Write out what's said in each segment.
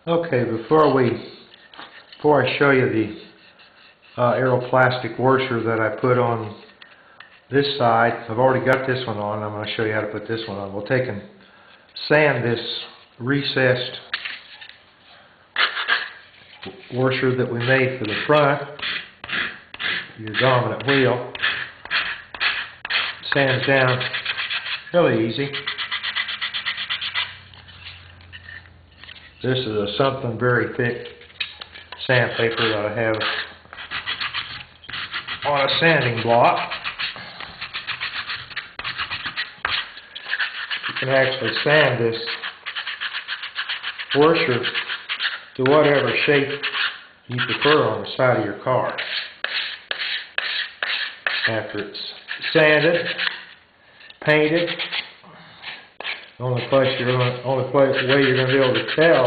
Okay, before I show you the Aeroplastic washer that I put on this side, I've already got this one on. I'm going to show you how to put this one on. We'll take and sand this recessed washer that we made for the front, your dominant wheel. Sands down really easy. This is a something very thick sandpaper that I have on a sanding block. You can actually sand this washer to whatever shape you prefer on the side of your car. After it's sanded, painted, the only way you're going to be able to tell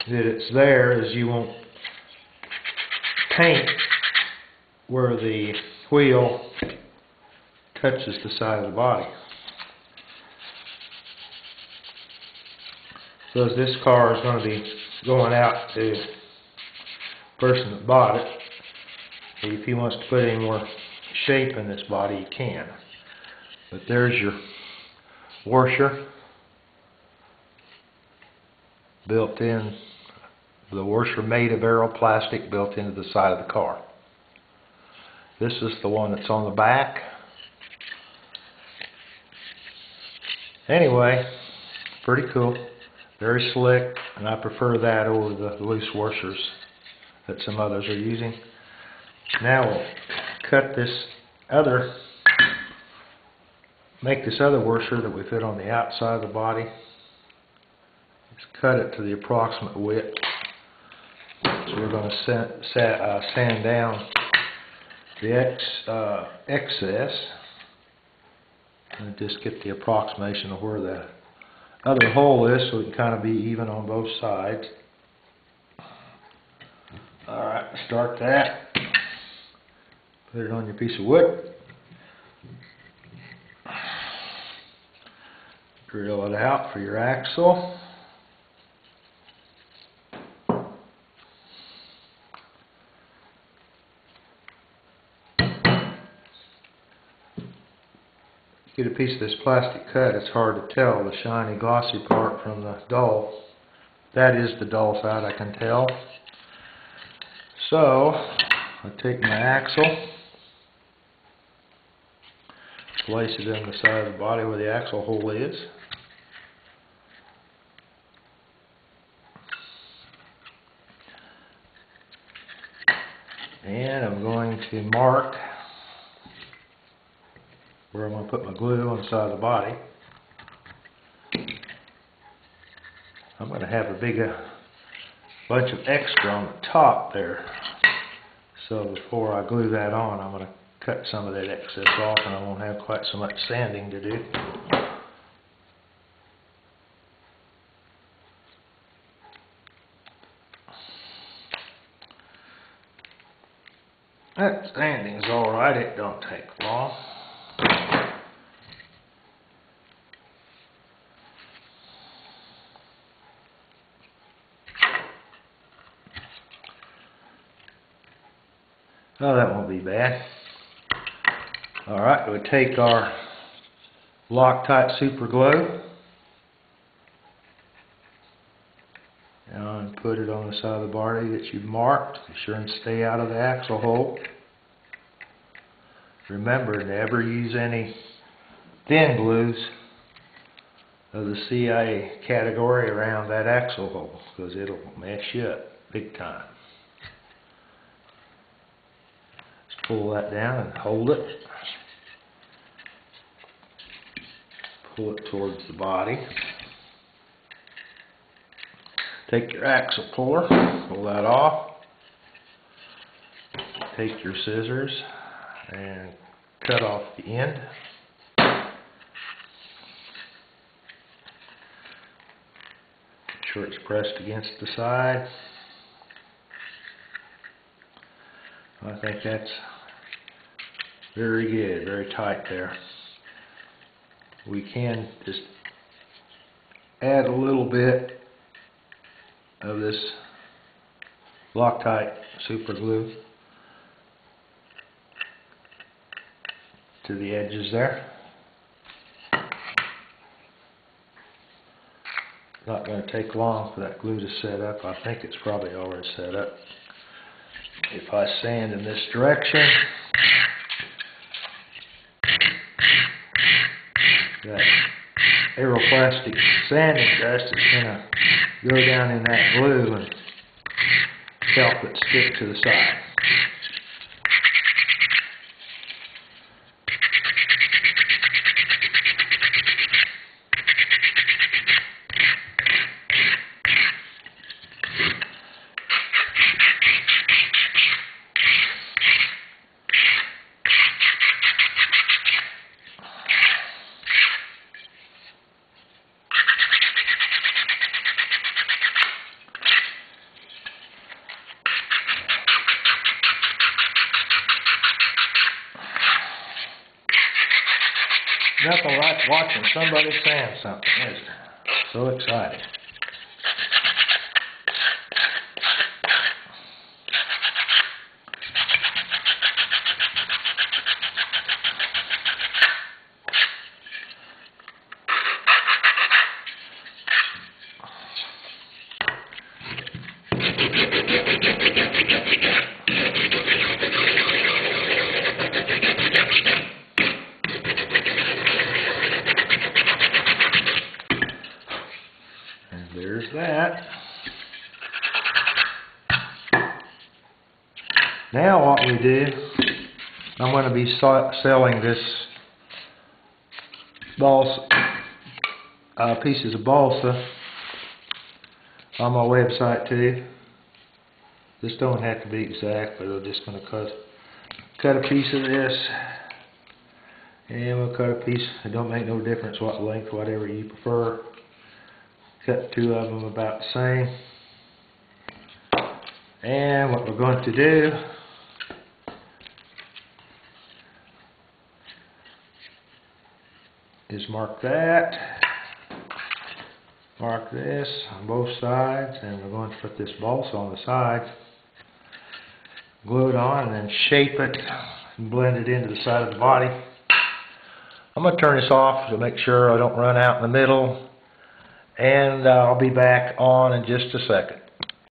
that it's there is you won't paint where the wheel touches the side of the body. So as this car is going to be going out to the person that bought it, if he wants to put any more shape in this body, he can. But there's your washer built in, the washer made of Aeroplastic built into the side of the car. This is the one that's on the back. Anyway, pretty cool, very slick, and I prefer that over the loose washers that some others are using. Now we'll cut this other, make this other washer that we fit on the outside of the body. Just cut it to the approximate width. So we're going to sand down the excess and just get the approximation of where the other hole is, so it can kind of be even on both sides. Alright, start that. Put it on your piece of wood. Drill it out for your axle. Get a piece of this plastic cut, it's hard to tell the shiny glossy part from the dull. That is the dull side, I can tell. So I take my axle, place it in the side of the body where the axle hole is. And I'm going to mark where I'm going to put my glue on the side of the body. I'm going to have a big bunch of extra on the top there. So before I glue that on, I'm going to cut some of that excess off, and I won't have quite so much sanding to do. That sanding's alright, it don't take long. Oh, that won't be bad. Alright, we take our Loctite Super Glue and put it on the side of the body that you've marked. Be sure and stay out of the axle hole. Remember, never use any thin glues of the CIA category around that axle hole, because it'll mess you up big time. Just pull that down and hold it. Pull it towards the body. Take your axle puller, pull that off. Take your scissors and cut off the end. Make sure it's pressed against the side. I think that's very good, very tight there. We can just add a little bit of this Loctite super glue to the edges there. Not going to take long for that glue to set up. I think it's probably already set up. If I sand in this direction, that Aeroplastic sanding dust is going to go down in that glue and help it stick to the side. Nothing like watching somebody sand something, is there? So exciting. There's that. Now what we do, I'm going to be selling this pieces of balsa on my website too. This don't have to be exact, but I'm just going to cut a piece of this, and we'll cut a piece. It don't make no difference what length, whatever you prefer. Cut two of them about the same. And what we're going to do is mark that, mark this on both sides, and we're going to put this balsa on the sides, glue it on, and then shape it and blend it into the side of the body. I'm going to turn this off to make sure I don't run out in the middle. And I'll be back on in just a second.